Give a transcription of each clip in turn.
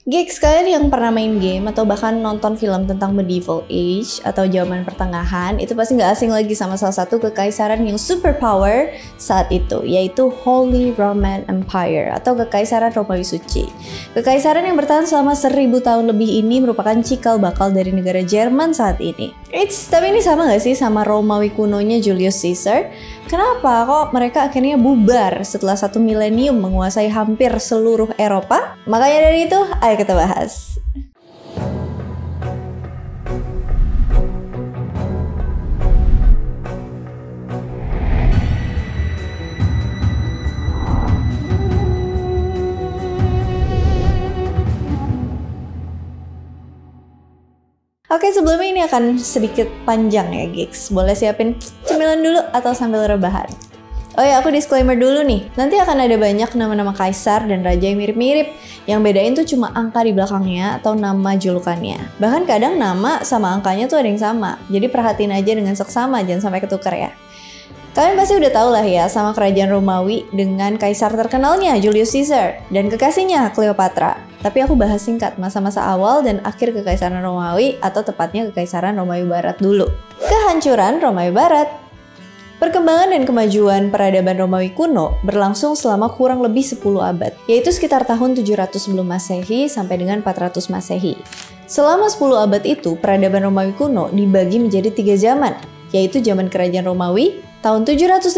Gigs, kalian yang pernah main game atau bahkan nonton film tentang medieval age atau zaman pertengahan itu pasti nggak asing lagi sama salah satu kekaisaran yang superpower saat itu, yaitu Holy Roman Empire atau Kekaisaran Romawi Suci. Kekaisaran yang bertahan selama 1000 tahun lebih ini merupakan cikal bakal dari negara Jerman saat ini. Tapi ini sama nggak sih sama Romawi kunonya Julius Caesar? Kenapa kok mereka akhirnya bubar setelah 1 milenium menguasai hampir seluruh Eropa? Makanya dari itu, ayo kita bahas. Oke, sebelumnya ini akan sedikit panjang ya, gigs. Boleh siapin cemilan dulu atau sambil rebahan. Oh ya, aku disclaimer dulu nih. Nanti akan ada banyak nama-nama kaisar dan raja yang mirip-mirip. Yang bedain tuh cuma angka di belakangnya atau nama julukannya. Bahkan kadang nama sama angkanya tuh ada yang sama. Jadi perhatiin aja dengan seksama, jangan sampai ketukar ya. Kalian pasti udah tau lah ya sama kerajaan Romawi dengan kaisar terkenalnya Julius Caesar dan kekasihnya Cleopatra. Tapi aku bahas singkat masa-masa awal dan akhir kekaisaran Romawi atau tepatnya kekaisaran Romawi Barat dulu. Kehancuran Romawi Barat. Perkembangan dan kemajuan peradaban Romawi kuno berlangsung selama kurang lebih 10 abad, yaitu sekitar tahun 700 sebelum Masehi sampai dengan 400 Masehi. Selama 10 abad itu, peradaban Romawi kuno dibagi menjadi 3 zaman, yaitu zaman kerajaan Romawi tahun 750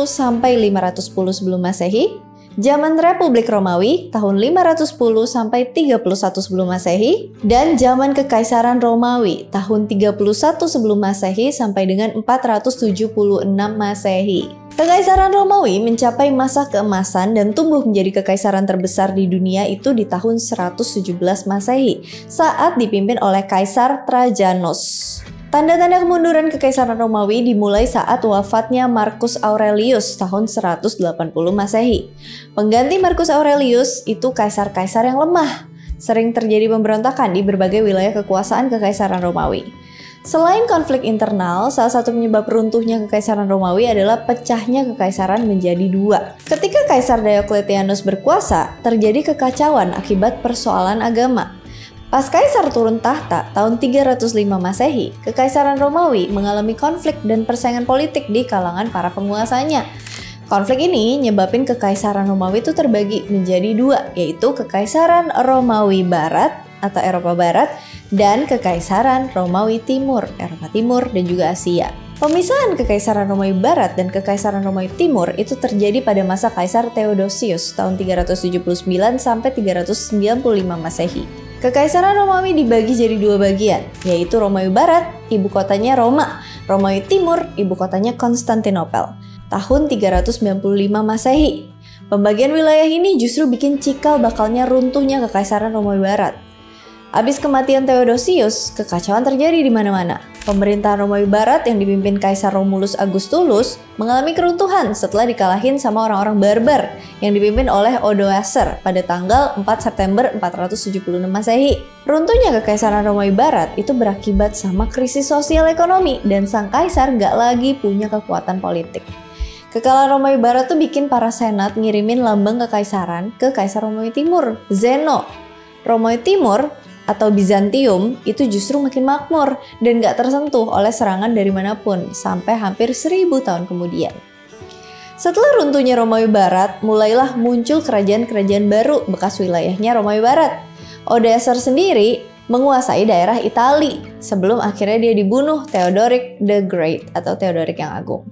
sampai 510 sebelum Masehi, zaman Republik Romawi tahun 510 sampai 31 sebelum Masehi, dan zaman Kekaisaran Romawi tahun 31 sebelum Masehi sampai dengan 476 Masehi. Kekaisaran Romawi mencapai masa keemasan dan tumbuh menjadi kekaisaran terbesar di dunia itu di tahun 117 Masehi saat dipimpin oleh Kaisar Trajanus. Tanda-tanda kemunduran Kekaisaran Romawi dimulai saat wafatnya Marcus Aurelius tahun 180 Masehi. Pengganti Marcus Aurelius itu kaisar-kaisar yang lemah. Sering terjadi pemberontakan di berbagai wilayah kekuasaan Kekaisaran Romawi. Selain konflik internal, salah satu penyebab runtuhnya Kekaisaran Romawi adalah pecahnya kekaisaran menjadi 2. Ketika Kaisar Diocletianus berkuasa, terjadi kekacauan akibat persoalan agama. Pas Kaisar turun tahta tahun 305 Masehi, Kekaisaran Romawi mengalami konflik dan persaingan politik di kalangan para penguasanya. Konflik ini nyebabin Kekaisaran Romawi itu terbagi menjadi 2, yaitu Kekaisaran Romawi Barat atau Eropa Barat dan Kekaisaran Romawi Timur, Eropa Timur dan juga Asia. Pemisahan Kekaisaran Romawi Barat dan Kekaisaran Romawi Timur itu terjadi pada masa Kaisar Theodosius tahun 379 sampai 395 Masehi. Kekaisaran Romawi dibagi jadi 2 bagian, yaitu Romawi Barat, ibu kotanya Roma, Romawi Timur, ibu kotanya Konstantinopel, tahun 395 Masehi. Pembagian wilayah ini justru bikin cikal bakalnya runtuhnya Kekaisaran Romawi Barat. Abis kematian Theodosius, kekacauan terjadi di mana-mana. Pemerintahan Romawi Barat yang dipimpin Kaisar Romulus Augustulus mengalami keruntuhan setelah dikalahin sama orang-orang barbar yang dipimpin oleh Odoacer pada tanggal 4 September 476 Masehi. Runtuhnya Kekaisaran Romawi Barat itu berakibat sama krisis sosial ekonomi dan sang kaisar nggak lagi punya kekuatan politik. Kekalahan Romawi Barat tuh bikin para senat ngirimin lambang kekaisaran ke Kaisar Romawi Timur, Zeno. Romawi Timur atau Bizantium itu justru makin makmur dan gak tersentuh oleh serangan dari manapun sampai hampir 1000 tahun kemudian. Setelah runtuhnya Romawi Barat, mulailah muncul kerajaan-kerajaan baru bekas wilayahnya Romawi Barat. Odoacer sendiri menguasai daerah Italia sebelum akhirnya dia dibunuh Theodoric the Great atau Theodoric yang Agung,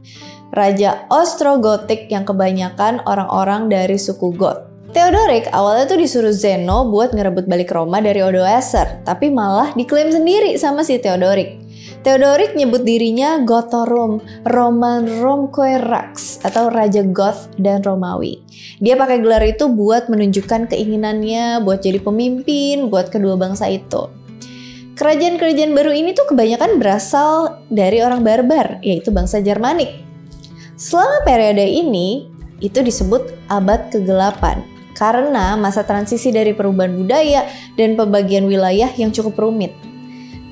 raja Ostrogotik yang kebanyakan orang-orang dari suku Goth. Theodoric awalnya tuh disuruh Zeno buat ngerebut balik Roma dari Odoacer, tapi malah diklaim sendiri sama si Theodoric. Theodoric nyebut dirinya Gothorum Romanum Coerax atau Raja Goth dan Romawi. Dia pakai gelar itu buat menunjukkan keinginannya buat jadi pemimpin buat kedua bangsa itu. Kerajaan-kerajaan baru ini tuh kebanyakan berasal dari orang barbar, yaitu bangsa Jermanik. Selama periode ini, itu disebut abad kegelapan. Karena masa transisi dari perubahan budaya dan pembagian wilayah yang cukup rumit.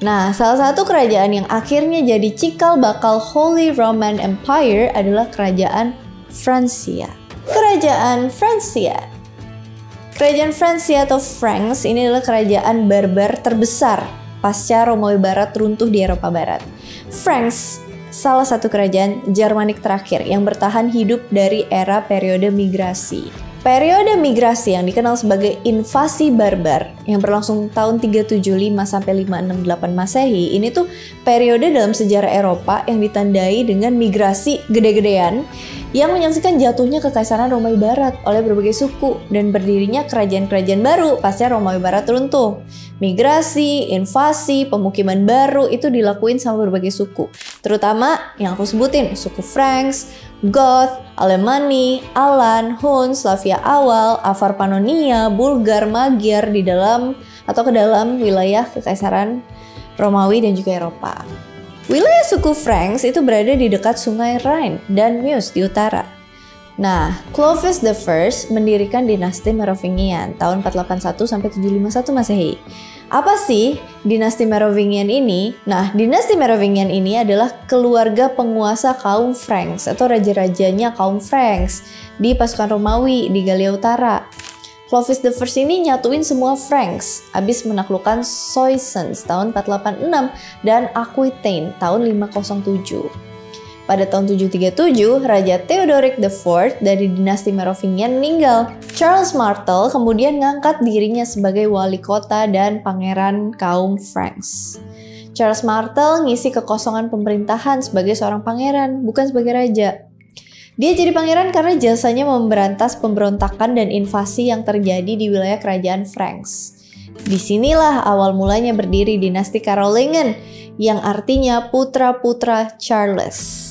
Nah, salah satu kerajaan yang akhirnya jadi cikal bakal Holy Roman Empire adalah kerajaan Francia. Kerajaan Francia Kerajaan Francia atau Franks ini adalah kerajaan barbar terbesar pasca Romawi Barat runtuh di Eropa Barat. Franks salah satu kerajaan Jermanik terakhir yang bertahan hidup dari era periode migrasi. Periode migrasi yang dikenal sebagai invasi barbar yang berlangsung tahun 375 sampai 568 Masehi ini tuh periode dalam sejarah Eropa yang ditandai dengan migrasi gede-gedean yang menyaksikan jatuhnya kekaisaran Romawi Barat oleh berbagai suku dan berdirinya kerajaan-kerajaan baru pasca Romawi Barat runtuh. Migrasi, invasi, pemukiman baru itu dilakuin sama berbagai suku. Terutama yang aku sebutin, suku Franks, Goth, Alemanni, Alan, Hun, Slavia Awal, Avar Pannonia, Bulgar, Magyar di dalam atau ke dalam wilayah kekaisaran Romawi dan juga Eropa. Wilayah suku Franks itu berada di dekat sungai Rhine dan Meuse di utara. Nah, Clovis I mendirikan dinasti Merovingian tahun 481 sampai 751 Masehi. Apa sih dinasti Merovingian ini? Nah, dinasti Merovingian ini adalah keluarga penguasa kaum Franks atau raja-rajanya kaum Franks di pasukan Romawi di Galia Utara. Clovis I ini nyatuin semua Franks, habis menaklukkan Soissons tahun 486 dan Aquitaine tahun 507. Pada tahun 737, Raja Theodoric IV dari dinasti Merovingian meninggal. Charles Martel kemudian ngangkat dirinya sebagai wali kota dan pangeran kaum Franks. Charles Martel ngisi kekosongan pemerintahan sebagai seorang pangeran, bukan sebagai raja. Dia jadi pangeran karena jasanya memberantas pemberontakan dan invasi yang terjadi di wilayah kerajaan Franks. Disinilah awal mulanya berdiri dinasti Carolingian yang artinya putra-putra Charles.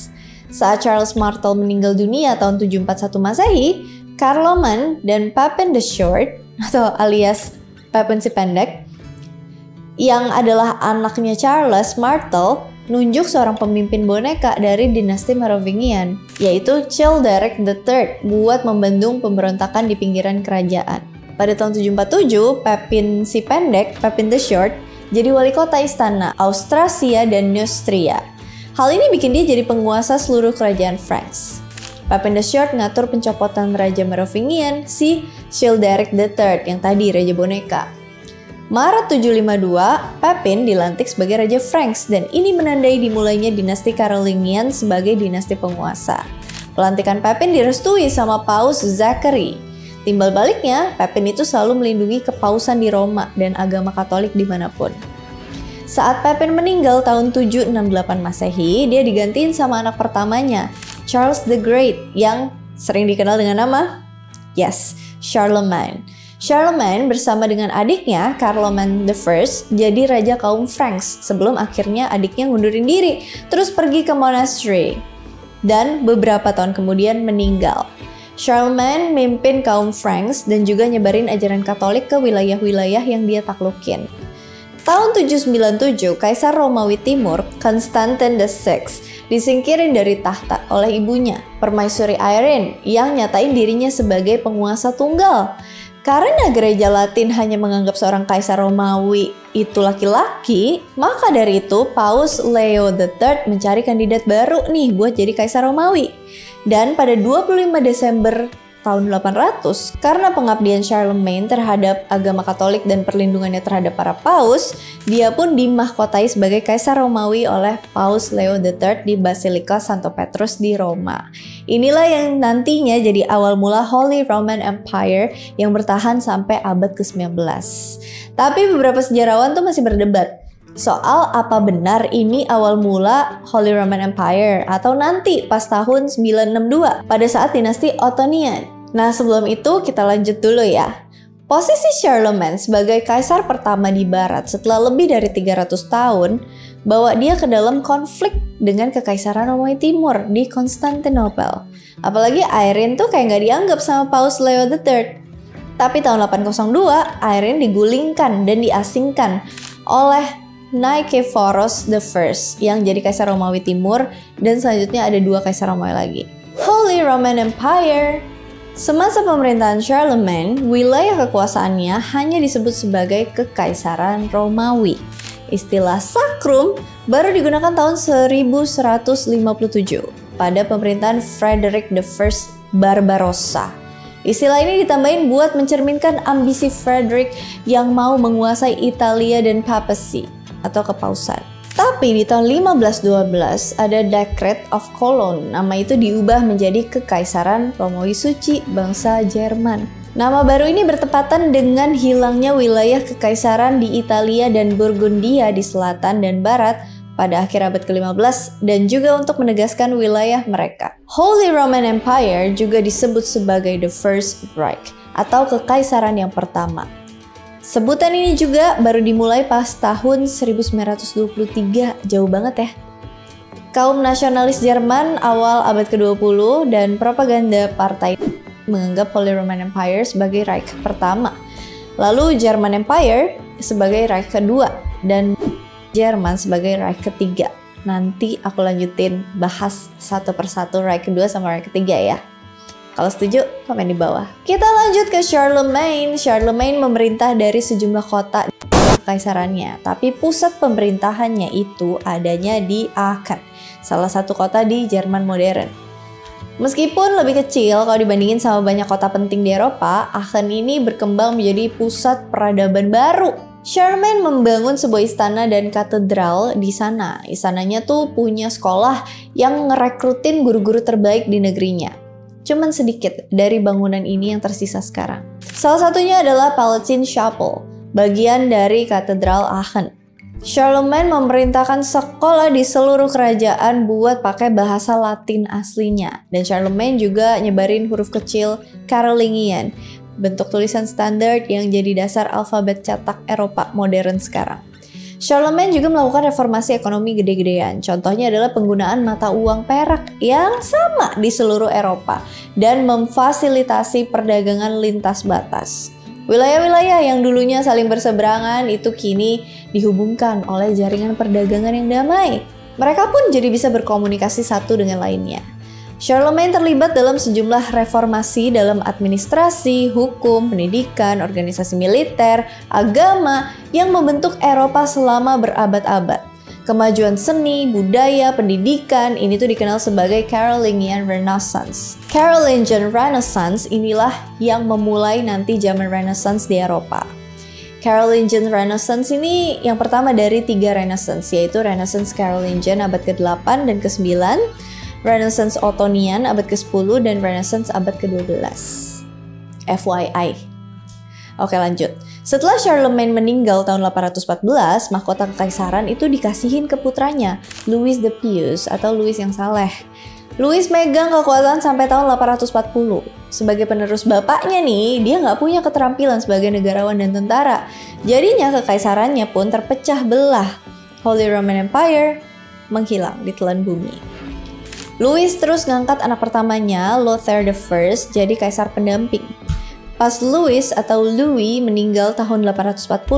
Saat Charles Martel meninggal dunia tahun 741 Masehi, Carloman dan Pepin the Short atau alias Pepin si Pendek yang adalah anaknya Charles Martel nunjuk seorang pemimpin boneka dari dinasti Merovingian yaitu Childeric III buat membendung pemberontakan di pinggiran kerajaan. Pada tahun 747, Pepin si Pendek, Pepin the Short, jadi wali kota istana Austrasia dan Neustria. Hal ini bikin dia jadi penguasa seluruh kerajaan Franks. Pepin the Short ngatur pencopotan Raja Merovingian si Childeric III yang tadi Raja Boneka. Maret 752, Pepin dilantik sebagai Raja Franks dan ini menandai dimulainya dinasti Carolingian sebagai dinasti penguasa. Pelantikan Pepin direstui sama Paus Zachary. Timbal baliknya, Pepin itu selalu melindungi kepausan di Roma dan agama Katolik dimanapun. Saat Pepin meninggal tahun 768 Masehi, dia digantiin sama anak pertamanya, Charles the Great, yang sering dikenal dengan nama, Charlemagne. Charlemagne bersama dengan adiknya, Carloman I, jadi raja kaum Franks sebelum akhirnya adiknya ngundurin diri, terus pergi ke monastery, dan beberapa tahun kemudian meninggal. Charlemagne mimpin kaum Franks dan juga nyebarin ajaran Katolik ke wilayah-wilayah yang dia taklukin. Tahun 797, Kaisar Romawi Timur, Konstantin VI, disingkirin dari tahta oleh ibunya, Permaisuri Irene, yang nyatain dirinya sebagai penguasa tunggal. Karena gereja Latin hanya menganggap seorang kaisar Romawi itu laki-laki, maka dari itu Paus Leo III mencari kandidat baru nih buat jadi kaisar Romawi. Dan pada 25 Desember tahun 800, karena pengabdian Charlemagne terhadap agama Katolik dan perlindungannya terhadap para paus, dia pun dimahkotai sebagai Kaisar Romawi oleh Paus Leo III di Basilika Santo Petrus di Roma. Inilah yang nantinya jadi awal mula Holy Roman Empire yang bertahan sampai abad ke-19. Tapi beberapa sejarawan tuh masih berdebat soal apa benar ini awal mula Holy Roman Empire atau nanti pas tahun 962 pada saat dinasti Ottonian. Nah, sebelum itu kita lanjut dulu ya. Posisi Charlemagne sebagai kaisar pertama di barat setelah lebih dari 300 tahun bawa dia ke dalam konflik dengan kekaisaran Romawi Timur di Konstantinopel. Apalagi Irene tuh kayak nggak dianggap sama Paus Leo III. Tapi tahun 802 Irene digulingkan dan diasingkan oleh Nikephoros I yang jadi kaisar Romawi Timur dan selanjutnya ada 2 kaisar Romawi lagi. Holy Roman Empire. Semasa pemerintahan Charlemagne, wilayah kekuasaannya hanya disebut sebagai Kekaisaran Romawi. Istilah Sacrum baru digunakan tahun 1157 pada pemerintahan Frederick I Barbarossa. Istilah ini ditambahin buat mencerminkan ambisi Frederick yang mau menguasai Italia dan papacy atau kepausan. Tapi di tahun 1512 ada Decree of Cologne, nama itu diubah menjadi Kekaisaran Romawi Suci bangsa Jerman. Nama baru ini bertepatan dengan hilangnya wilayah kekaisaran di Italia dan Burgundia di selatan dan barat pada akhir abad ke-15 dan juga untuk menegaskan wilayah mereka. Holy Roman Empire juga disebut sebagai the First Reich atau Kekaisaran yang pertama. Sebutan ini juga baru dimulai pas tahun 1923, jauh banget ya. Kaum nasionalis Jerman awal abad ke-20 dan propaganda partai menganggap Holy Roman Empire sebagai Reich pertama. Lalu German Empire sebagai Reich kedua dan Jerman sebagai Reich ketiga. Nanti aku lanjutin bahas satu persatu Reich kedua sama Reich ketiga ya. Kalau setuju, komen di bawah. Kita lanjut ke Charlemagne. Charlemagne memerintah dari sejumlah kota kekaisarannya, tapi pusat pemerintahannya itu adanya di Aachen, salah satu kota di Jerman modern. Meskipun lebih kecil kalau dibandingin sama banyak kota penting di Eropa, Aachen ini berkembang menjadi pusat peradaban baru. Charlemagne membangun sebuah istana dan katedral di sana. Istananya tuh punya sekolah yang ngerekrutin guru-guru terbaik di negerinya. Cuman sedikit dari bangunan ini yang tersisa sekarang. Salah satunya adalah Palatine Chapel, bagian dari katedral Aachen. Charlemagne memerintahkan sekolah di seluruh kerajaan buat pakai bahasa Latin aslinya. Dan Charlemagne juga nyebarin huruf kecil Carolingian, bentuk tulisan standar yang jadi dasar alfabet cetak Eropa modern sekarang. Charlemagne juga melakukan reformasi ekonomi gede-gedean. Contohnya adalah penggunaan mata uang perak yang sama di seluruh Eropa dan memfasilitasi perdagangan lintas batas. Wilayah-wilayah yang dulunya saling berseberangan itu kini dihubungkan oleh jaringan perdagangan yang damai. Mereka pun jadi bisa berkomunikasi satu dengan lainnya. Charlemagne terlibat dalam sejumlah reformasi dalam administrasi, hukum, pendidikan, organisasi militer, agama yang membentuk Eropa selama berabad-abad. Kemajuan seni, budaya, pendidikan ini tuh dikenal sebagai Carolingian Renaissance. Carolingian Renaissance inilah yang memulai nanti zaman Renaissance di Eropa. Carolingian Renaissance ini yang pertama dari 3 Renaissance, yaitu Renaissance Carolingian abad ke-8 dan ke-9, Renaissance Ottonian abad ke-10 dan Renaissance abad ke-12. FYI. Oke, lanjut. Setelah Charlemagne meninggal tahun 814, mahkota kekaisaran itu dikasihin ke putranya, Louis the Pious atau Louis yang saleh. Louis megang kekuasaan sampai tahun 840. Sebagai penerus bapaknya nih, dia nggak punya keterampilan sebagai negarawan dan tentara. Jadinya kekaisarannya pun terpecah belah. Holy Roman Empire menghilang ditelan bumi. Louis terus ngangkat anak pertamanya, Lothar I, jadi kaisar pendamping. Pas Louis atau Louis meninggal tahun 840,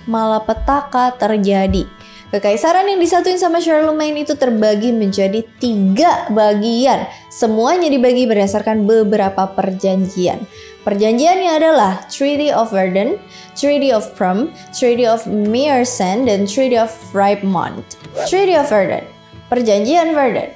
malapetaka terjadi. Kekaisaran yang disatuin sama Charlemagne itu terbagi menjadi 3 bagian. Semuanya dibagi berdasarkan beberapa perjanjian. Perjanjiannya adalah Treaty of Verdun, Treaty of Prum, Treaty of Meyersen, dan Treaty of Ripemont. Treaty of Verdun. Perjanjian Verdun.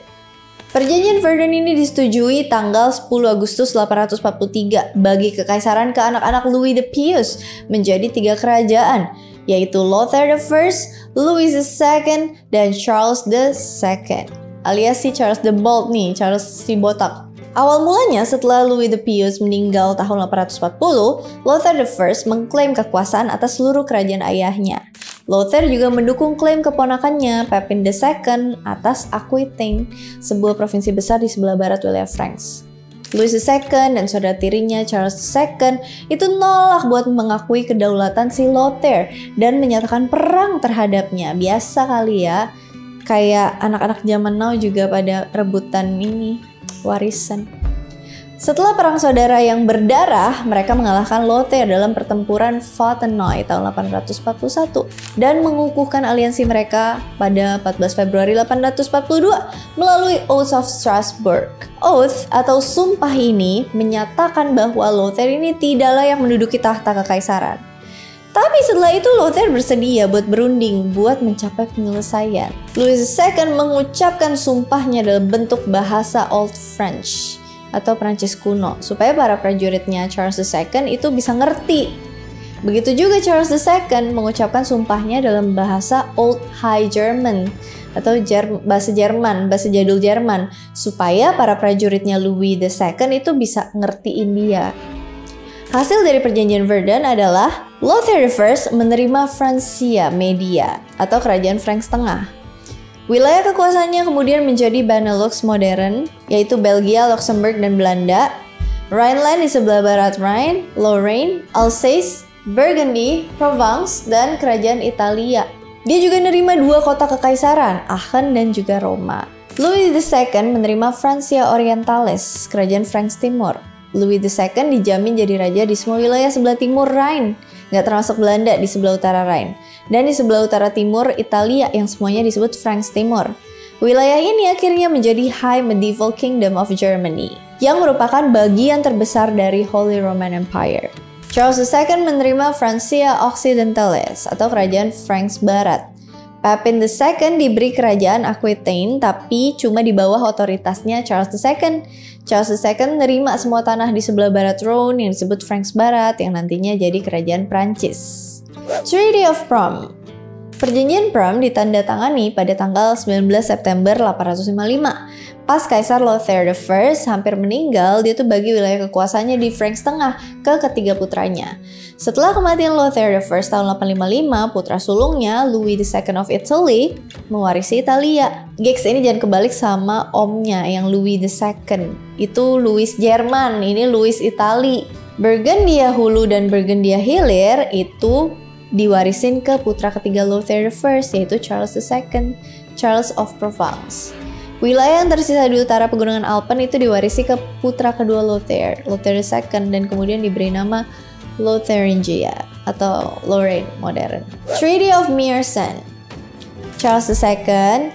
Perjanjian Verdun ini disetujui tanggal 10 Agustus 843 bagi kekaisaran ke anak-anak Louis the Pious menjadi 3 kerajaan, yaitu Lothar I, Louis II, dan Charles II. Alias si Charles the Bold nih, Charles si botak. Awal mulanya setelah Louis the Pious meninggal tahun 840, Lothar I mengklaim kekuasaan atas seluruh kerajaan ayahnya. Lothar juga mendukung klaim keponakannya, Pepin II, atas Aquitaine, sebuah provinsi besar di sebelah barat wilayah Franks. Louis II dan saudara tirinya Charles II itu nolak buat mengakui kedaulatan si Lothar dan menyatakan perang terhadapnya. Biasa kali ya, kayak anak-anak zaman now juga pada rebutan ini, warisan. Setelah perang saudara yang berdarah, mereka mengalahkan Lothar dalam pertempuran Fontenoy tahun 841 dan mengukuhkan aliansi mereka pada 14 Februari 842 melalui Oath of Strasbourg. Oath atau sumpah ini menyatakan bahwa Lothar ini tidak layak menduduki tahta kekaisaran. Tapi setelah itu Lothar bersedia buat berunding buat mencapai penyelesaian. Louis II mengucapkan sumpahnya dalam bentuk bahasa Old French. atau Prancis kuno, supaya para prajuritnya Charles II itu bisa ngerti. Begitu juga Charles II mengucapkan sumpahnya dalam bahasa Old High German atau bahasa Jerman, bahasa jadul Jerman, supaya para prajuritnya Louis II itu bisa ngertiin dia. Hasil dari perjanjian Verdun adalah Lothair I menerima Francia Media atau kerajaan Franks Tengah. Wilayah kekuasaannya kemudian menjadi Benelux modern, yaitu Belgia, Luxembourg, dan Belanda, Rhineland di sebelah barat Rhine, Lorraine, Alsace, Burgundy, Provence, dan kerajaan Italia. Dia juga menerima 2 kota kekaisaran, Aachen dan juga Roma. Louis II menerima Francia Orientalis, kerajaan Franks Timur. Louis II dijamin jadi raja di semua wilayah sebelah timur Rhine, nggak termasuk Belanda di sebelah utara Rhine, dan di sebelah utara timur Italia yang semuanya disebut Franks Timur. Wilayah ini akhirnya menjadi High Medieval Kingdom of Germany, yang merupakan bagian terbesar dari Holy Roman Empire. Charles II menerima Francia Occidentalis atau kerajaan Franks Barat. Pepin II diberi kerajaan Aquitaine tapi cuma di bawah otoritasnya Charles II. Charles II menerima semua tanah di sebelah barat Rhone yang disebut Franks Barat yang nantinya jadi kerajaan Prancis. Treaty of Prum. Perjanjian Prum ditandatangani pada tanggal 19 September 855. Pas Kaisar Lothair I hampir meninggal, dia tuh bagi wilayah kekuasaannya di Franks Tengah ke ketiga putranya. Setelah kematian Lothair I tahun 855, putra sulungnya Louis II of Italy mewarisi Italia. Gigs, ini jangan kebalik sama omnya yang Louis II. Itu Louis Jerman, ini Louis Itali. Burgundia Hulu dan Burgundia Hilir itu diwarisin ke putra ketiga Lothair I, yaitu Charles II, Charles of Provence. Wilayah yang tersisa di utara pegunungan Alpen itu diwarisi ke putra kedua Lothair, Lothair II, dan kemudian diberi nama Lotharingia atau Lorraine modern. Treaty of Miersen. Charles II,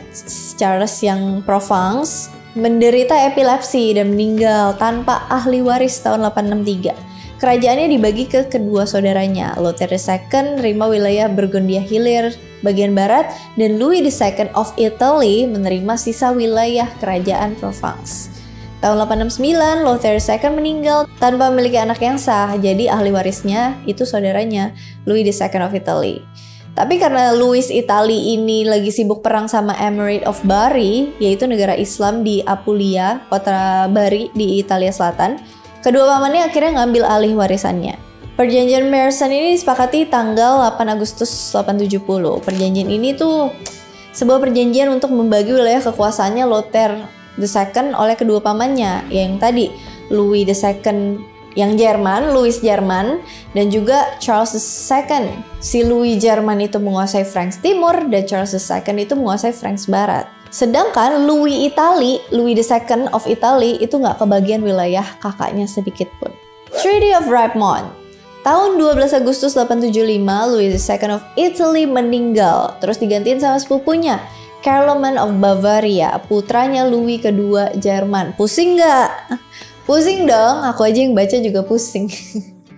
Charles yang Provence, menderita epilepsi dan meninggal tanpa ahli waris tahun 863. Kerajaannya dibagi ke kedua saudaranya. Lothair II menerima wilayah Burgundia Hilir bagian barat, dan Louis II of Italy menerima sisa wilayah kerajaan Provence. Tahun 869, Lothair II meninggal tanpa memiliki anak yang sah, jadi ahli warisnya itu saudaranya, Louis II of Italy. Tapi karena Louis Italy ini lagi sibuk perang sama Emirate of Bari, yaitu negara Islam di Apulia, kota Bari di Italia Selatan, kedua pamannya akhirnya ngambil alih warisannya. Perjanjian Miersen ini disepakati tanggal 8 Agustus 870. Perjanjian ini tuh sebuah perjanjian untuk membagi wilayah kekuasaannya Lothair II oleh kedua pamannya, yang tadi Louis II yang Jerman, Louis Jerman, dan juga Charles II. Si Louis Jerman itu menguasai Franks Timur dan Charles II itu menguasai Franks Barat. Sedangkan Louis Italy, Louis II of Italy itu nggak kebagian wilayah kakaknya sedikit pun. Treaty of Ripemont. Tahun 12 Agustus 875, Louis II of Italy meninggal, terus digantiin sama sepupunya, Carloman of Bavaria, putranya Louis kedua Jerman. Pusing nggak? Pusing dong, aku aja yang baca juga pusing.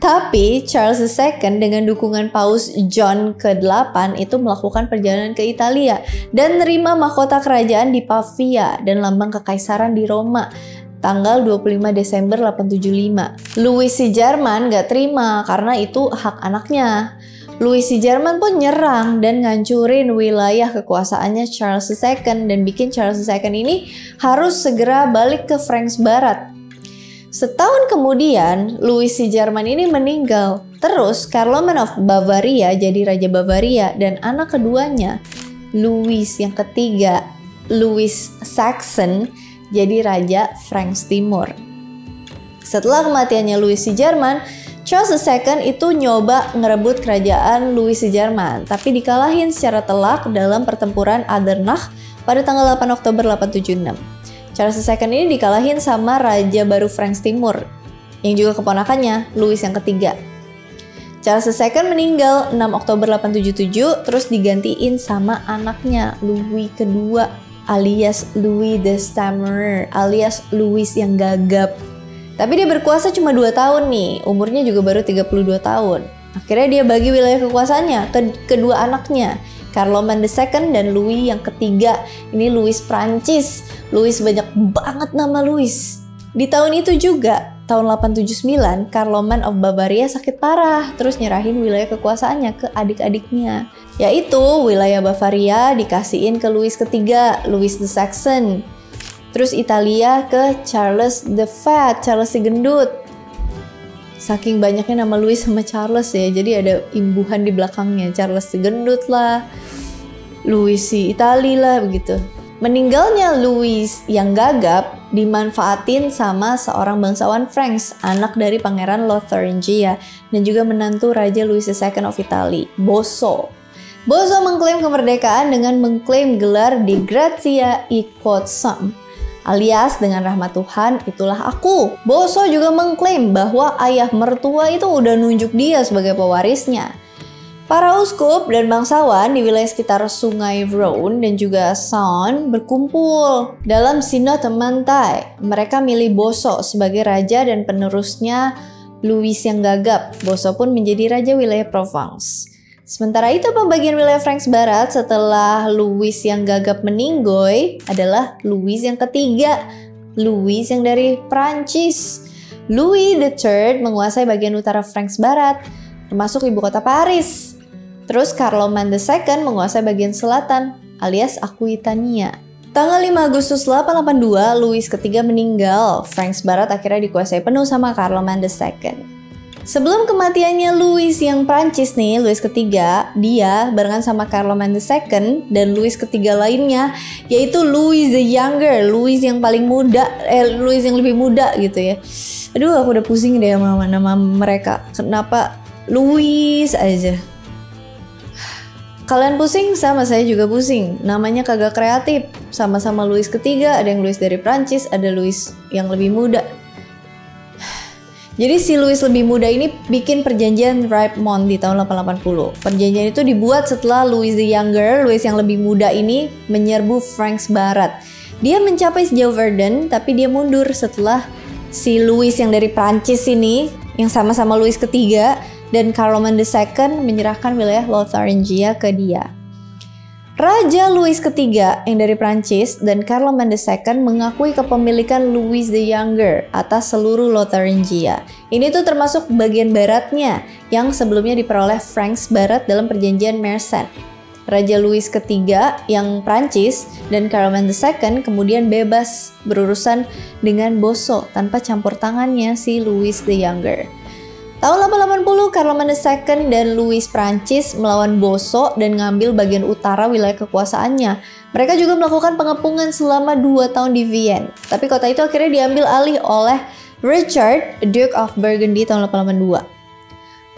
Tapi Charles II dengan dukungan Paus John ke-8 itu melakukan perjalanan ke Italia dan menerima mahkota kerajaan di Pavia dan lambang kekaisaran di Roma. Tanggal 25 Desember 875. Louis si Jerman gak terima karena itu hak anaknya. Louis si Jerman pun nyerang dan ngancurin wilayah kekuasaannya Charles II dan bikin Charles II ini harus segera balik ke Franks Barat. Setahun kemudian, Louis si Jerman ini meninggal. Terus Carloman of Bavaria jadi Raja Bavaria dan anak keduanya, Louis yang ketiga, Louis Saxon, jadi Raja Franks Timur. Setelah kematiannya Louis si Jerman, Charles II itu nyoba ngerebut kerajaan Louis si Jerman, tapi dikalahin secara telak dalam pertempuran Andernach pada tanggal 8 Oktober 876. Charles II ini dikalahin sama Raja baru Franks Timur, yang juga keponakannya, Louis yang ketiga. Charles II meninggal 6 Oktober 877, terus digantiin sama anaknya, Louis kedua, alias Louis the Stammerer, alias Louis yang gagap. Tapi dia berkuasa cuma 2 tahun nih, umurnya juga baru 32 tahun. Akhirnya dia bagi wilayah kekuasaannya ke kedua anaknya, Carloman II dan Louis yang ketiga. Ini Louis Prancis. Louis banyak banget nama Louis. Di tahun itu juga, tahun 879, Karloman of Bavaria sakit parah, terus nyerahin wilayah kekuasaannya ke adik-adiknya. Yaitu wilayah Bavaria dikasihin ke Louis ketiga, Louis the Saxon. Terus Italia ke Charles the Fat, Charles si gendut. Saking banyaknya nama Louis sama Charles ya, jadi ada imbuhan di belakangnya. Charles si gendut lah, Louis si Itali lah, begitu. Meninggalnya Louis yang gagap dimanfaatin sama seorang bangsawan Franks, anak dari Pangeran Lotharingia dan juga menantu Raja Louis II of Italy, Boso. Boso mengklaim kemerdekaan dengan mengklaim gelar Di Grazia I Quod Sum, alias dengan rahmat Tuhan itulah aku. Boso juga mengklaim bahwa ayah mertua itu udah nunjuk dia sebagai pewarisnya. Para uskup dan bangsawan di wilayah sekitar sungai Rhone dan juga Saône berkumpul dalam Synode Mantai. Mereka milih Boso sebagai raja dan penerusnya Louis yang gagap. Boso pun menjadi raja wilayah Provence. Sementara itu pembagian wilayah Franks Barat setelah Louis yang gagap meninggoy adalah Louis yang ketiga, Louis yang dari Prancis. Louis III menguasai bagian utara Franks Barat, termasuk ibu kota Paris. Terus Karloman II menguasai bagian selatan, alias Aquitania. Tanggal 5 Agustus 882, Louis ketiga meninggal. Franks Barat akhirnya dikuasai penuh sama Karloman II. Sebelum kematiannya Louis yang Prancis nih, Louis ketiga, dia barengan sama Karloman II dan Louis ketiga lainnya, yaitu Louis the Younger, Louis yang paling muda, Louis yang lebih muda gitu ya. Aduh, aku udah pusing deh sama nama mereka. Kenapa Louis aja? Kalian pusing, sama saya juga pusing. Namanya kagak kreatif. Sama-sama Louis ketiga, ada yang Louis dari Prancis, ada Louis yang lebih muda. Jadi si Louis lebih muda ini bikin perjanjian Ripemont di tahun 880. Perjanjian itu dibuat setelah Louis the Younger, Louis yang lebih muda ini menyerbu Franks Barat. Dia mencapai sejauh Verdun, tapi dia mundur setelah si Louis yang dari Prancis ini, yang sama-sama Louis ketiga, dan Karloman II menyerahkan wilayah Lotharingia ke dia. Raja Louis ketiga yang dari Prancis dan Karloman II mengakui kepemilikan Louis the Younger atas seluruh Lotharingia. Ini tuh termasuk bagian baratnya yang sebelumnya diperoleh Franks Barat dalam perjanjian Mersenne. Raja Louis ketiga yang Prancis dan Karloman II kemudian bebas berurusan dengan Boso tanpa campur tangannya si Louis the Younger. Tahun 880, Karloman II dan Louis Prancis melawan Boso dan ngambil bagian utara wilayah kekuasaannya. Mereka juga melakukan pengepungan selama 2 tahun di Vienne. Tapi kota itu akhirnya diambil alih oleh Richard, Duke of Burgundy tahun 882.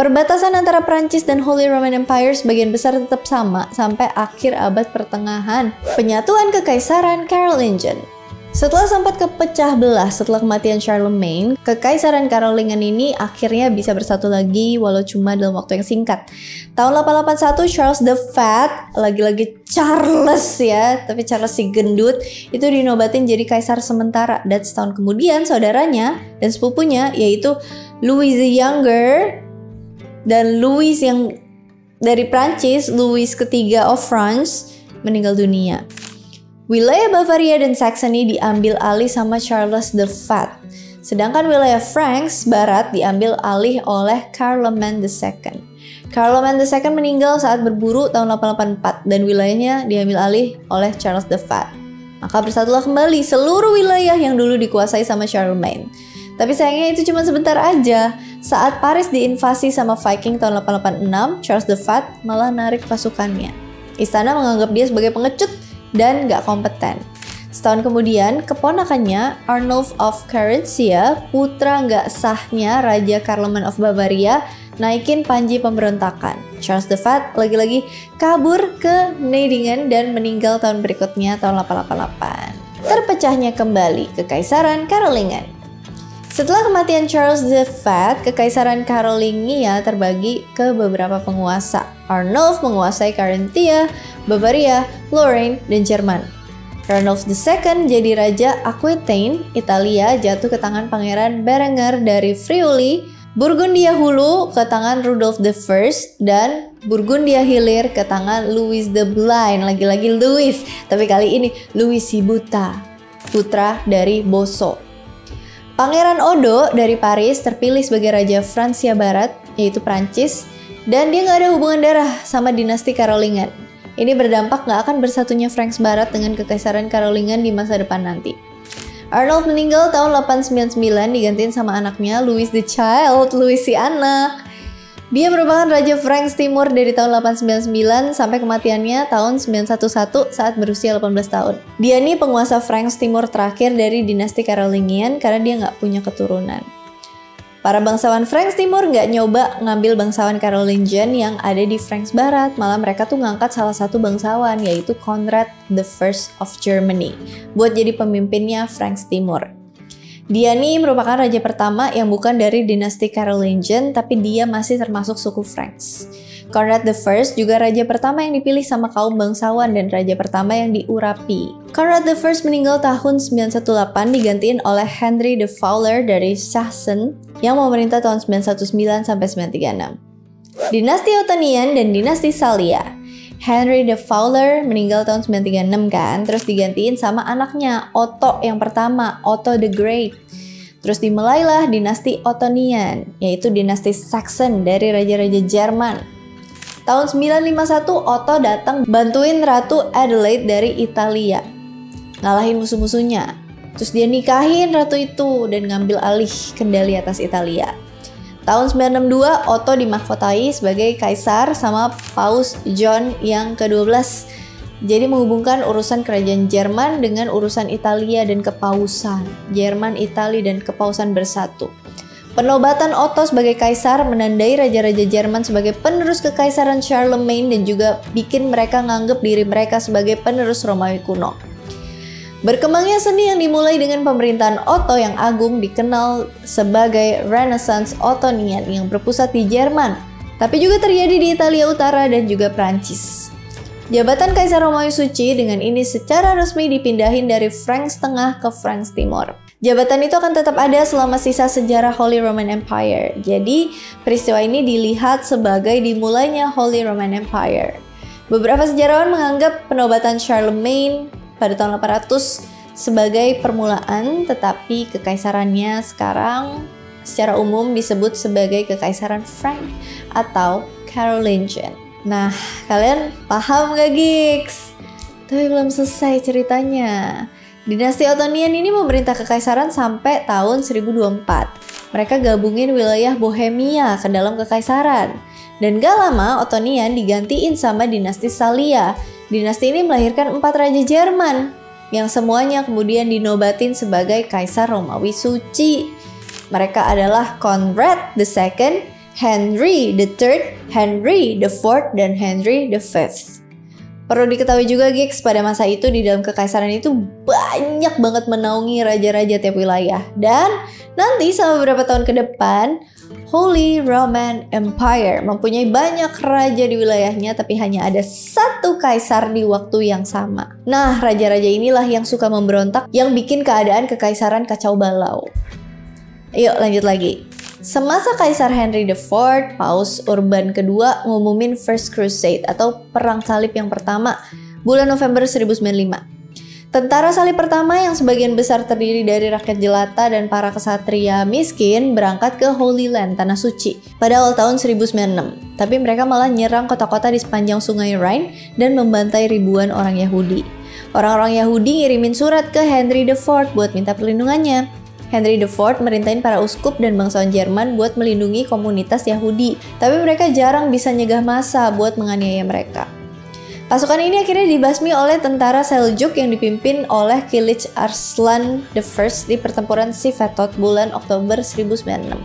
Perbatasan antara Prancis dan Holy Roman Empire sebagian besar tetap sama sampai akhir abad pertengahan. Penyatuan Kekaisaran Carolingian. Setelah sempat kepecah belah setelah kematian Charlemagne, Kekaisaran Karolingian ini akhirnya bisa bersatu lagi walau cuma dalam waktu yang singkat. Tahun 881, Charles the Fat, lagi-lagi Charles ya, tapi Charles si gendut, itu dinobatin jadi kaisar sementara. Dan setahun kemudian saudaranya dan sepupunya yaitu Louis the Younger dan Louis yang dari Prancis, Louis ketiga of France, meninggal dunia. Wilayah Bavaria dan Saxony diambil alih sama Charles the Fat. Sedangkan wilayah Franks Barat diambil alih oleh Karloman II. Karloman II meninggal saat berburu tahun 884 dan wilayahnya diambil alih oleh Charles the Fat. Maka bersatulah kembali seluruh wilayah yang dulu dikuasai sama Charlemagne. Tapi sayangnya itu cuma sebentar aja. Saat Paris diinvasi sama Viking tahun 886, Charles the Fat malah narik pasukannya. Istana menganggap dia sebagai pengecut dan gak kompeten. Setahun kemudian, keponakannya Arnulf of Carinthia, putra gak sahnya Raja Karloman of Bavaria, naikin panji pemberontakan. Charles the Fat lagi-lagi kabur ke Neidingen dan meninggal tahun berikutnya tahun 888. Terpecahnya kembali Kekaisaran Karolingian. Setelah kematian Charles the Fat, Kekaisaran Karolingia terbagi ke beberapa penguasa. Arnulf menguasai Carinthia, Bavaria, Lorraine, dan Jerman. Arnulf II jadi Raja Aquitaine, Italia jatuh ke tangan Pangeran Berengar dari Friuli, Burgundia Hulu ke tangan Rudolf I, dan Burgundia Hilir ke tangan Louis the Blind. Lagi-lagi Louis, tapi kali ini Louis si buta, putra dari Boso. Pangeran Odo dari Paris terpilih sebagai Raja Fransia Barat, yaitu Prancis, dan dia nggak ada hubungan darah sama dinasti Karolingan. Ini berdampak nggak akan bersatunya Franks Barat dengan Kekaisaran Karolingan di masa depan nanti. Arnulf meninggal tahun 899 digantiin sama anaknya Louis the Child, Louis si anak. Dia merupakan Raja Franks Timur dari tahun 899 sampai kematiannya tahun 911 saat berusia 18 tahun. Dia nih penguasa Franks Timur terakhir dari dinasti Karolingian karena dia nggak punya keturunan. Para bangsawan Franks Timur nggak nyoba ngambil bangsawan Carolingian yang ada di Franks Barat, malah mereka tuh ngangkat salah satu bangsawan yaitu Conrad I of Germany buat jadi pemimpinnya Franks Timur. Dia nih merupakan raja pertama yang bukan dari dinasti Carolingian, tapi dia masih termasuk suku Franks. Conrad I juga raja pertama yang dipilih sama kaum bangsawan dan raja pertama yang diurapi. Conrad I meninggal tahun 918 digantiin oleh Henry the Fowler dari Sachsen yang memerintah tahun 919 sampai 936. Dinasti Ottonian dan dinasti Salia. Henry the Fowler meninggal tahun 936 kan, terus digantiin sama anaknya Otto yang pertama, Otto the Great. Terus dimulailah dinasti Ottonian, yaitu dinasti Saxon dari raja-raja Jerman. Tahun 951 Otto datang bantuin Ratu Adelaide dari Italia, ngalahin musuh-musuhnya. Terus dia nikahin ratu itu dan ngambil alih kendali atas Italia. Tahun 962, Otto dimahkotai sebagai kaisar sama Paus John yang ke-12. Jadi menghubungkan urusan kerajaan Jerman dengan urusan Italia dan kepausan. Jerman, Italia, dan kepausan bersatu. Penobatan Otto sebagai kaisar menandai raja-raja Jerman sebagai penerus kekaisaran Charlemagne dan juga bikin mereka nganggep diri mereka sebagai penerus Romawi kuno. Berkembangnya seni yang dimulai dengan pemerintahan Otto yang agung dikenal sebagai Renaissance Ottonian yang berpusat di Jerman, tapi juga terjadi di Italia Utara dan juga Prancis. Jabatan Kaisar Romawi Suci dengan ini secara resmi dipindahin dari Franks Tengah ke Franks Timur. Jabatan itu akan tetap ada selama sisa sejarah Holy Roman Empire. Jadi, peristiwa ini dilihat sebagai dimulainya Holy Roman Empire. Beberapa sejarawan menganggap penobatan Charlemagne pada tahun 800 sebagai permulaan, tetapi kekaisarannya sekarang secara umum disebut sebagai Kekaisaran Frank atau Carolingian. Nah, kalian paham gak gigs? Tapi belum selesai ceritanya. Dinasti Ottonian ini memerintah kekaisaran sampai tahun 1024. Mereka gabungin wilayah Bohemia ke dalam kekaisaran. Dan gak lama Ottonian digantiin sama dinasti Salia. Dinasti ini melahirkan 4 raja Jerman yang semuanya kemudian dinobatin sebagai Kaisar Romawi Suci. Mereka adalah Conrad II, Henry III, Henry IV, dan Henry V. Perlu diketahui juga gigs, pada masa itu di dalam kekaisaran itu banyak banget menaungi raja-raja tiap wilayah. Dan nanti selama beberapa tahun ke depan, Holy Roman Empire mempunyai banyak raja di wilayahnya, tapi hanya ada satu kaisar di waktu yang sama. Nah, raja-raja inilah yang suka memberontak, yang bikin keadaan kekaisaran kacau balau. Yuk lanjut lagi. Semasa Kaisar Henry IV, Paus Urban II ngumumin First Crusade atau Perang Salib yang pertama bulan November 1095. Tentara salib pertama yang sebagian besar terdiri dari rakyat jelata dan para kesatria miskin berangkat ke Holy Land, Tanah Suci, pada awal tahun 1096. Tapi mereka malah nyerang kota-kota di sepanjang sungai Rhine dan membantai ribuan orang Yahudi. Orang-orang Yahudi ngirimin surat ke Henry IV buat minta perlindungannya. Henry IV merintahin para uskup dan bangsawan Jerman buat melindungi komunitas Yahudi, tapi mereka jarang bisa nyegah massa buat menganiaya mereka. Pasukan ini akhirnya dibasmi oleh tentara Seljuk yang dipimpin oleh Kilich Arslan I di pertempuran Sivetot bulan Oktober 1096.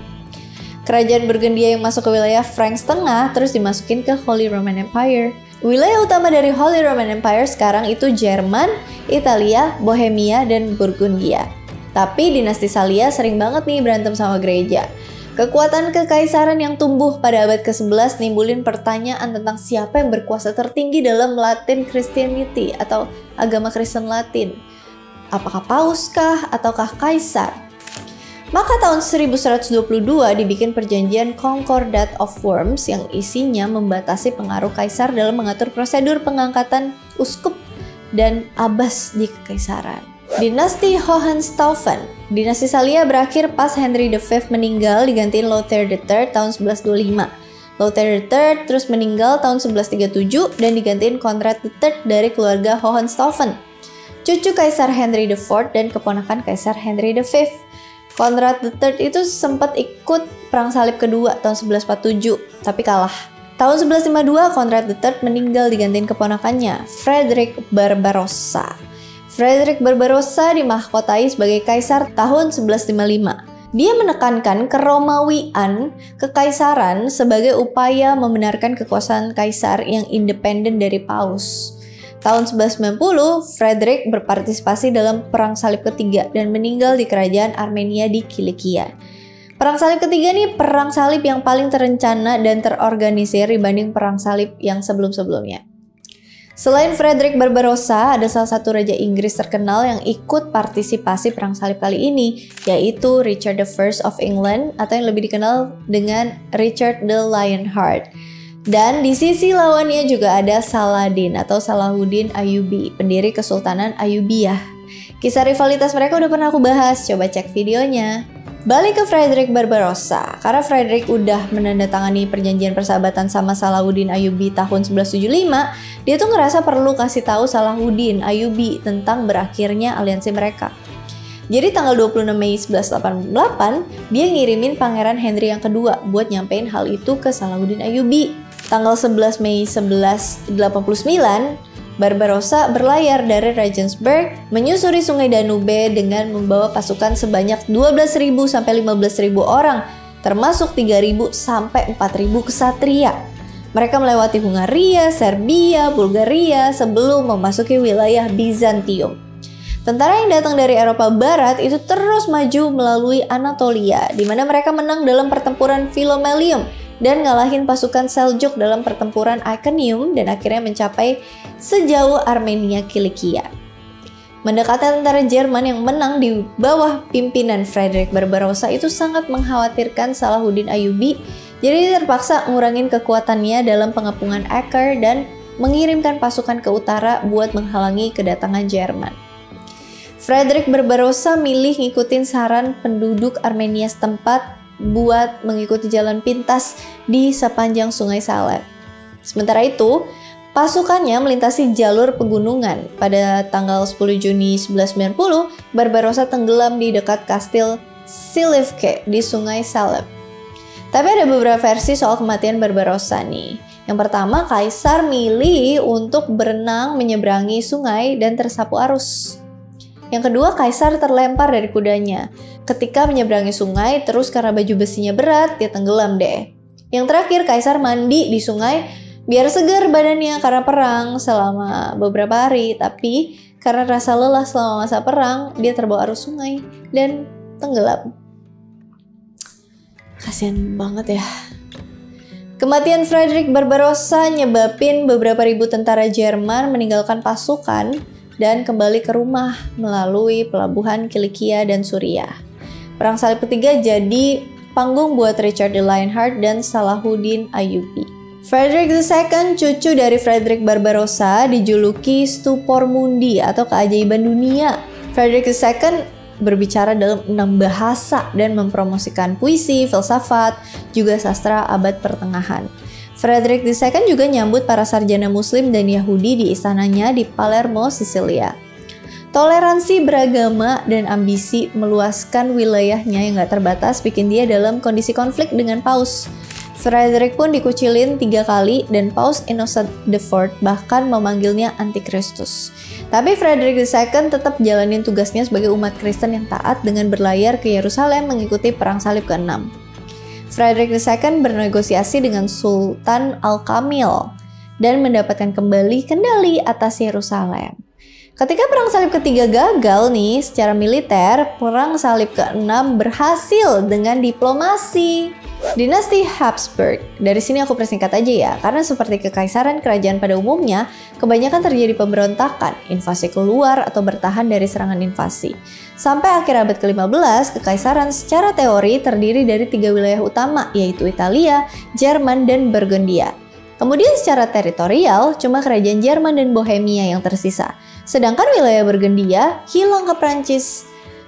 Kerajaan Burgundia yang masuk ke wilayah Franks Tengah terus dimasukin ke Holy Roman Empire. Wilayah utama dari Holy Roman Empire sekarang itu Jerman, Italia, Bohemia, dan Burgundia. Tapi dinasti Salia sering banget nih berantem sama gereja. Kekuatan kekaisaran yang tumbuh pada abad ke-11 nimbulin pertanyaan tentang siapa yang berkuasa tertinggi dalam Latin Christianity atau agama Kristen Latin. Apakah paus kah ataukah kaisar? Maka tahun 1122 dibikin perjanjian Concordat of Worms yang isinya membatasi pengaruh kaisar dalam mengatur prosedur pengangkatan uskup dan abbas di kekaisaran. Dinasti Hohenstaufen. Dinasti Salia berakhir pas Henry V meninggal digantiin Lothair III tahun 1125. Lothair III terus meninggal tahun 1137 dan digantiin Konrad III dari keluarga Hohenstaufen, cucu Kaisar Henry IV dan keponakan Kaisar Henry V. Konrad III itu sempat ikut Perang Salib kedua tahun 1147, tapi kalah. Tahun 1152, Konrad III meninggal digantiin keponakannya, Frederick Barbarossa. Frederick Barbarossa dimahkotai sebagai kaisar tahun 1155. Dia menekankan keromawian kekaisaran sebagai upaya membenarkan kekuasaan kaisar yang independen dari paus. Tahun 1190, Frederick berpartisipasi dalam Perang Salib ketiga dan meninggal di kerajaan Armenia di Kilikia. Perang Salib ketiga nih perang salib yang paling terencana dan terorganisir dibanding perang salib yang sebelum-sebelumnya. Selain Frederick Barbarossa, ada salah satu raja Inggris terkenal yang ikut partisipasi perang salib kali ini, yaitu Richard I of England atau yang lebih dikenal dengan Richard the Lionheart. Dan di sisi lawannya juga ada Saladin atau Salahuddin Ayyubi, pendiri Kesultanan Ayyubiyah. Kisah rivalitas mereka udah pernah aku bahas, coba cek videonya. Balik ke Frederick Barbarossa, karena Frederick udah menandatangani perjanjian persahabatan sama Salahuddin Ayyubi tahun 1175, dia tuh ngerasa perlu kasih tahu Salahuddin Ayyubi tentang berakhirnya aliansi mereka. Jadi tanggal 26 Mei 1188, dia ngirimin Pangeran Henry yang kedua buat nyampein hal itu ke Salahuddin Ayyubi. Tanggal 11 Mei 1189, Barbarossa berlayar dari Regensburg menyusuri sungai Danube dengan membawa pasukan sebanyak 12.000 sampai 15.000 orang, termasuk 3.000 sampai 4.000 ksatria. Mereka melewati Hungaria, Serbia, Bulgaria sebelum memasuki wilayah Bizantium. Tentara yang datang dari Eropa Barat itu terus maju melalui Anatolia, di mana mereka menang dalam pertempuran Philomelium dan ngalahin pasukan Seljuk dalam pertempuran Iconium dan akhirnya mencapai sejauh Armenia Kilikia. Mendekati tentara Jerman yang menang di bawah pimpinan Frederick Barbarossa itu sangat mengkhawatirkan Salahuddin Ayyubi, jadi dia terpaksa ngurangin kekuatannya dalam pengepungan Acre dan mengirimkan pasukan ke utara buat menghalangi kedatangan Jerman. Frederick Barbarossa milih ngikutin saran penduduk Armenia setempat buat mengikuti jalan pintas di sepanjang Sungai Salep. Sementara itu, pasukannya melintasi jalur pegunungan. Pada tanggal 10 Juni 1190, Barbarossa tenggelam di dekat Kastil Silivke di Sungai Salep. Tapi ada beberapa versi soal kematian Barbarossa nih. Yang pertama, Kaisar milih untuk berenang menyeberangi sungai dan tersapu arus. Yang kedua, Kaisar terlempar dari kudanya. Ketika menyeberangi sungai, terus karena baju besinya berat, dia tenggelam deh. Yang terakhir, Kaisar mandi di sungai biar segar badannya karena perang selama beberapa hari. Tapi karena rasa lelah selama masa perang, dia terbawa arus sungai dan tenggelam. Kasian banget ya. Kematian Frederick Barbarossa nyebabin beberapa ribu tentara Jerman meninggalkan pasukan dan kembali ke rumah melalui pelabuhan Kilikia dan Suriah. Perang Salib ketiga jadi panggung buat Richard the Lionheart dan Salahuddin Ayyubi. Frederick II, cucu dari Frederick Barbarossa, dijuluki Stupor Mundi atau keajaiban dunia. Frederick II berbicara dalam 6 bahasa dan mempromosikan puisi, filsafat, juga sastra abad pertengahan. Frederick II juga nyambut para sarjana muslim dan Yahudi di istananya di Palermo, Sisilia. Toleransi beragama dan ambisi meluaskan wilayahnya yang gak terbatas bikin dia dalam kondisi konflik dengan Paus. Frederick pun dikucilin 3 kali dan Paus Innocent IV bahkan memanggilnya Antikristus. Tapi Frederick II tetap jalanin tugasnya sebagai umat Kristen yang taat dengan berlayar ke Yerusalem mengikuti Perang Salib ke-6. Frederick II bernegosiasi dengan Sultan Al-Kamil dan mendapatkan kembali kendali atas Yerusalem. Ketika Perang Salib ketiga gagal nih secara militer, Perang Salib ke-6 berhasil dengan diplomasi. Dinasti Habsburg, dari sini aku persingkat aja ya, karena seperti kekaisaran kerajaan pada umumnya, kebanyakan terjadi pemberontakan, invasi keluar atau bertahan dari serangan invasi. Sampai akhir abad ke-15, kekaisaran secara teori terdiri dari 3 wilayah utama, yaitu Italia, Jerman, dan Burgundia. Kemudian secara teritorial, cuma kerajaan Jerman dan Bohemia yang tersisa. Sedangkan wilayah Burgundia hilang ke Prancis.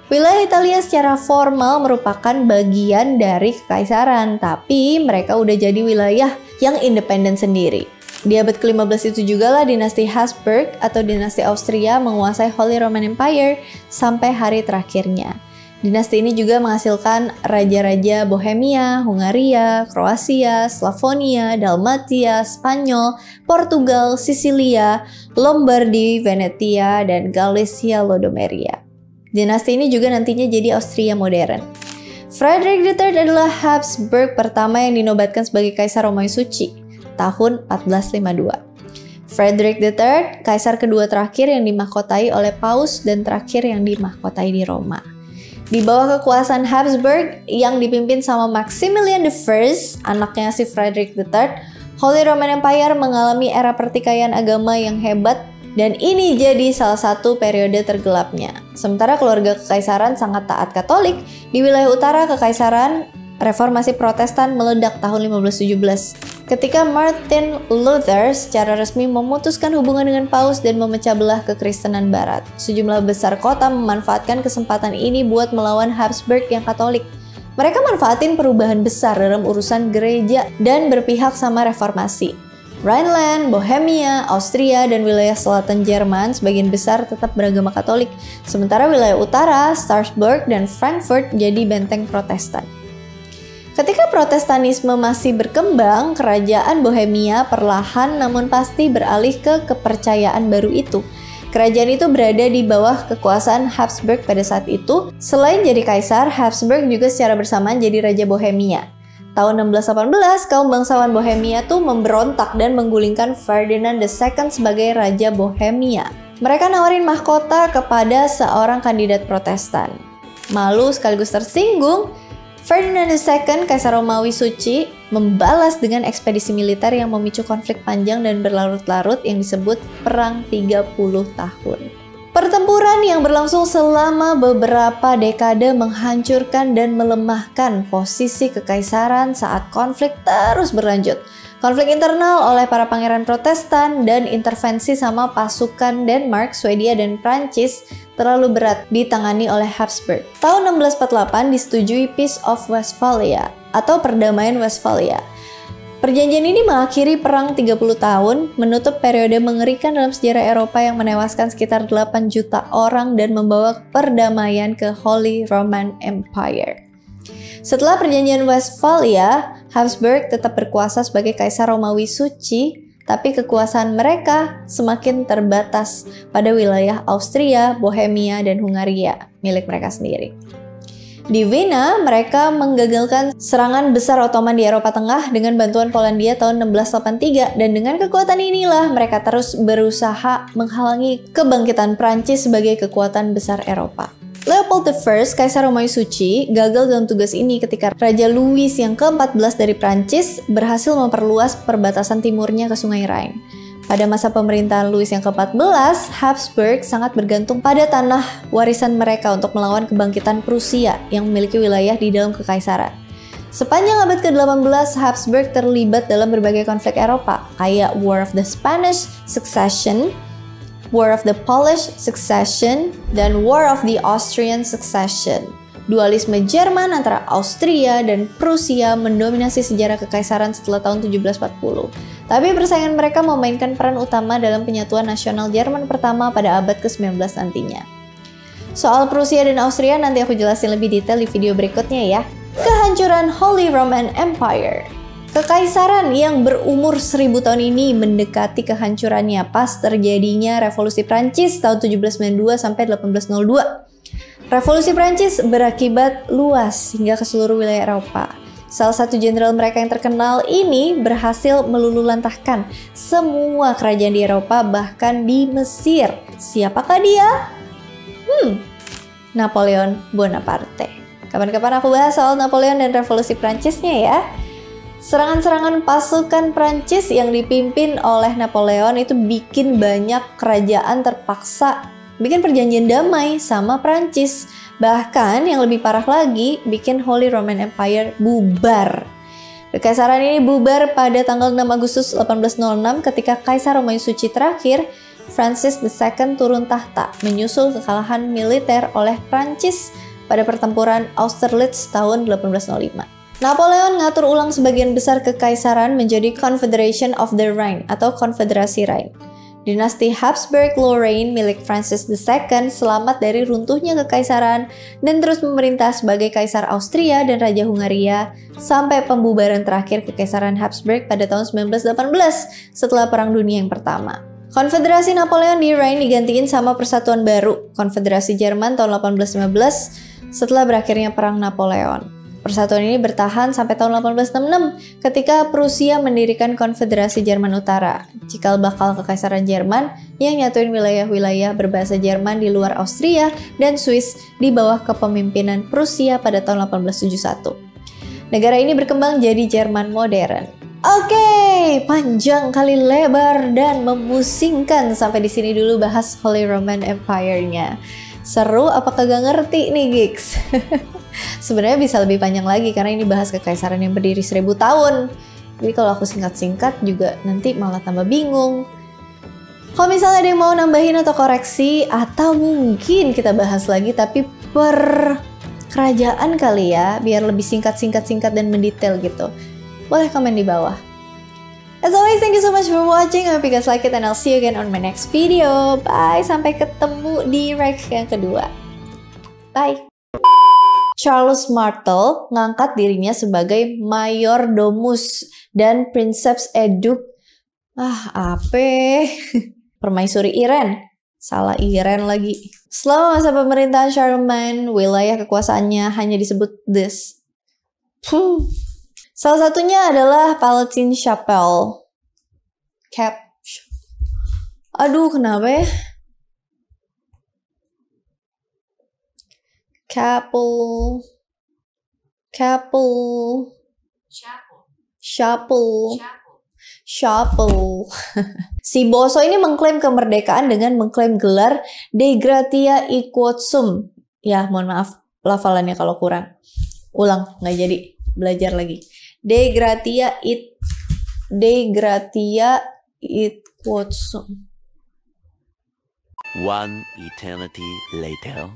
Wilayah Italia secara formal merupakan bagian dari kekaisaran, tapi mereka udah jadi wilayah yang independen sendiri. Di abad ke-15 itu juga lah dinasti Habsburg atau dinasti Austria menguasai Holy Roman Empire sampai hari terakhirnya. Dinasti ini juga menghasilkan raja-raja Bohemia, Hungaria, Kroasia, Slavonia, Dalmatia, Spanyol, Portugal, Sisilia, Lombardi, Venetia, dan Galicia Lodomeria. Dinasti ini juga nantinya jadi Austria modern. Frederick III adalah Habsburg pertama yang dinobatkan sebagai Kaisar Romawi Suci tahun 1452. Frederick III, kaisar kedua terakhir yang dimahkotai oleh Paus dan terakhir yang dimahkotai di Roma. Di bawah kekuasaan Habsburg yang dipimpin sama Maximilian I, anaknya si Frederick III, Holy Roman Empire mengalami era pertikaian agama yang hebat dan ini jadi salah satu periode tergelapnya. Sementara keluarga kekaisaran sangat taat Katolik, di wilayah utara kekaisaran Reformasi Protestan meledak tahun 1517 ketika Martin Luther secara resmi memutuskan hubungan dengan Paus dan memecah belah kekristenan Barat. Sejumlah besar kota memanfaatkan kesempatan ini buat melawan Habsburg yang Katolik. Mereka manfaatin perubahan besar dalam urusan gereja dan berpihak sama reformasi. Rhineland, Bohemia, Austria, dan wilayah selatan Jerman sebagian besar tetap beragama Katolik. Sementara wilayah utara, Strasbourg dan Frankfurt jadi benteng Protestan. Ketika Protestanisme masih berkembang, kerajaan Bohemia perlahan namun pasti beralih ke kepercayaan baru itu. Kerajaan itu berada di bawah kekuasaan Habsburg pada saat itu. Selain jadi kaisar, Habsburg juga secara bersamaan jadi Raja Bohemia. Tahun 1618, kaum bangsawan Bohemia tuh memberontak dan menggulingkan Ferdinand II sebagai Raja Bohemia. Mereka nawarin mahkota kepada seorang kandidat Protestan. Malu sekaligus tersinggung, Ferdinand II, Kaisar Romawi Suci, membalas dengan ekspedisi militer yang memicu konflik panjang dan berlarut-larut yang disebut Perang 30 Tahun. Pertempuran yang berlangsung selama beberapa dekade menghancurkan dan melemahkan posisi kekaisaran saat konflik terus berlanjut. Konflik internal oleh para pangeran Protestan dan intervensi sama pasukan Denmark, Swedia, dan Prancis terlalu berat ditangani oleh Habsburg. Tahun 1648 disetujui Peace of Westphalia atau Perdamaian Westphalia. Perjanjian ini mengakhiri perang 30 tahun, menutup periode mengerikan dalam sejarah Eropa yang menewaskan sekitar 8 juta orang dan membawa perdamaian ke Holy Roman Empire. Setelah perjanjian Westphalia, Habsburg tetap berkuasa sebagai Kaisar Romawi Suci, tapi kekuasaan mereka semakin terbatas pada wilayah Austria, Bohemia, dan Hungaria, milik mereka sendiri. Di Vienna, mereka menggagalkan serangan besar Ottoman di Eropa Tengah dengan bantuan Polandia tahun 1683, dan dengan kekuatan inilah mereka terus berusaha menghalangi kebangkitan Prancis sebagai kekuatan besar Eropa. Leopold I, Kaisar Romawi Suci, gagal dalam tugas ini ketika Raja Louis yang ke-14 dari Prancis berhasil memperluas perbatasan timurnya ke Sungai Rhine. Pada masa pemerintahan Louis yang ke-14, Habsburg sangat bergantung pada tanah warisan mereka untuk melawan kebangkitan Prusia yang memiliki wilayah di dalam kekaisaran. Sepanjang abad ke-18, Habsburg terlibat dalam berbagai konflik Eropa, kayak War of the Spanish Succession, War of the Polish Succession, dan War of the Austrian Succession. Dualisme Jerman antara Austria dan Prusia mendominasi sejarah kekaisaran setelah tahun 1740. Tapi persaingan mereka memainkan peran utama dalam penyatuan nasional Jerman pertama pada abad ke-19 nantinya. Soal Prusia dan Austria nanti aku jelasin lebih detail di video berikutnya ya. Kehancuran Holy Roman Empire. Kekaisaran yang berumur 1000 tahun ini mendekati kehancurannya pas terjadinya Revolusi Prancis tahun 1792 sampai 1802. Revolusi Prancis berakibat luas hingga ke seluruh wilayah Eropa. Salah satu jenderal mereka yang terkenal ini berhasil meluluhlantahkan semua kerajaan di Eropa, bahkan di Mesir. Siapakah dia? Napoleon Bonaparte. Kapan-kapan aku bahas soal Napoleon dan Revolusi Prancisnya ya. Serangan-serangan pasukan Prancis yang dipimpin oleh Napoleon itu bikin banyak kerajaan terpaksa bikin perjanjian damai sama Prancis. Bahkan yang lebih parah lagi, bikin Holy Roman Empire bubar. Kekaisaran ini bubar pada tanggal 6 Agustus 1806 ketika Kaisar Romawi Suci terakhir, Francis II turun tahta menyusul kekalahan militer oleh Prancis pada pertempuran Austerlitz tahun 1805. Napoleon ngatur ulang sebagian besar kekaisaran menjadi Confederation of the Rhine atau Konfederasi Rhine. Dinasti Habsburg-Lorraine milik Francis II selamat dari runtuhnya kekaisaran dan terus memerintah sebagai Kaisar Austria dan Raja Hungaria sampai pembubaran terakhir Kekaisaran Habsburg pada tahun 1918 setelah Perang Dunia yang Pertama. Konfederasi Napoleon di Rhine digantiin sama persatuan baru, Konfederasi Jerman tahun 1815 setelah berakhirnya Perang Napoleon. Persatuan ini bertahan sampai tahun 1866 ketika Prusia mendirikan Konfederasi Jerman Utara, cikal bakal Kekaisaran Jerman yang nyatuin wilayah-wilayah berbahasa Jerman di luar Austria dan Swiss di bawah kepemimpinan Prusia pada tahun 1871. Negara ini berkembang jadi Jerman modern. Oke, panjang kali lebar dan memusingkan. Sampai di sini dulu bahas Holy Roman Empire-nya. Seru apa kagak ngerti nih, Gigs? Sebenarnya bisa lebih panjang lagi karena ini bahas kekaisaran yang berdiri 1000 tahun. Jadi kalau aku singkat-singkat juga nanti malah tambah bingung. Kalau misalnya ada yang mau nambahin atau koreksi, atau mungkin kita bahas lagi tapi per kerajaan kali ya, biar lebih singkat dan mendetail gitu, boleh komen di bawah. As always, thank you so much for watching. I hope you guys like it and I'll see you again on my next video. Bye, sampai ketemu di react yang kedua. Bye. Charles Martel ngangkat dirinya sebagai Mayor Domus dan Princeps Eduk. Apa? Permaisuri Iren. Salah Iren lagi. Selama masa pemerintahan Charlemagne, wilayah kekuasaannya hanya disebut this. Salah satunya adalah Palatine Chapel. Aduh, kenapa ya? Chapel. Si Boso ini mengklaim kemerdekaan dengan mengklaim gelar Dei Gratia et Quotsum. Ya, mohon maaf lafalannya kalau kurang. Ulang, nggak jadi belajar lagi. Dei Gratia et Quotsum. One eternity later.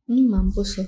Mampus loh.